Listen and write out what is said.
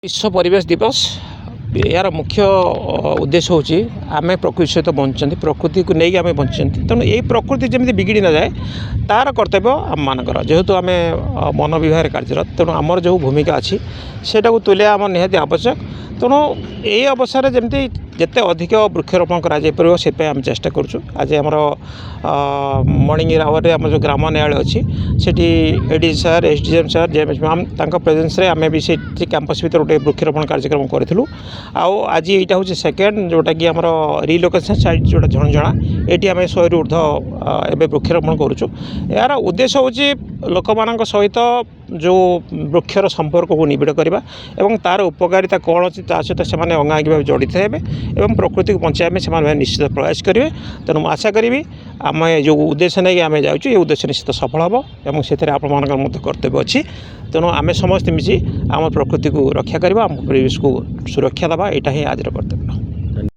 विश्व परिवेश दिवस यार मुख्य उद्देश्य हूँ आम प्रकृति सहित बंचते प्रकृति को लेकिन आम बंचते तेणु यही प्रकृति जमी बिगड़ी न जाए तार कर्तव्य आम मानकर जेहेतु आम वन विभाग कार्यरत तेणु आमर जो भूमिका अच्छी से तुलिया आम निहाती आवश्यक तेणु यही अवसर जमी जिते अधिक वृक्षरोपण कर आम चेष्टा करुँ आज आम मॉर्निंग आवर आम जो ग्राम न्यायालय अच्छी सेठी AD sir SDM sir JMS ma'am presence रे आम भी से कैंपस भर गोटे वृक्षरोपण कार्यक्रम करूँ आज यहाँ हूँ सेकेंड जोटा कि आम रिलोकेशन साइट जोटा झणझणा ये आम 100 रु ऊर्ध एवं वृक्षरोपण करुँ यार उद्देश्य हूँ लोक मान सहित जो वृक्षर संपर्क को निबिड़ करवा एवं तार उपकारिता कौन अच्छी सहित से अंगांगी भाव जड़ित हे एवं प्रकृति को बचाई से निश्चित प्रयास करेंगे तेणु आशा करी आम जो उद्देश्य नहीं आम जाऊँ ये उद्देश्य निश्चित सफल हम और से आपण कर्तव्य अच्छी तेणु आम समस्त मिसी आम प्रकृति को रक्षा करवा आम परिवेश को सुरक्षा देवा यहाँ ही आज कर्तव्य।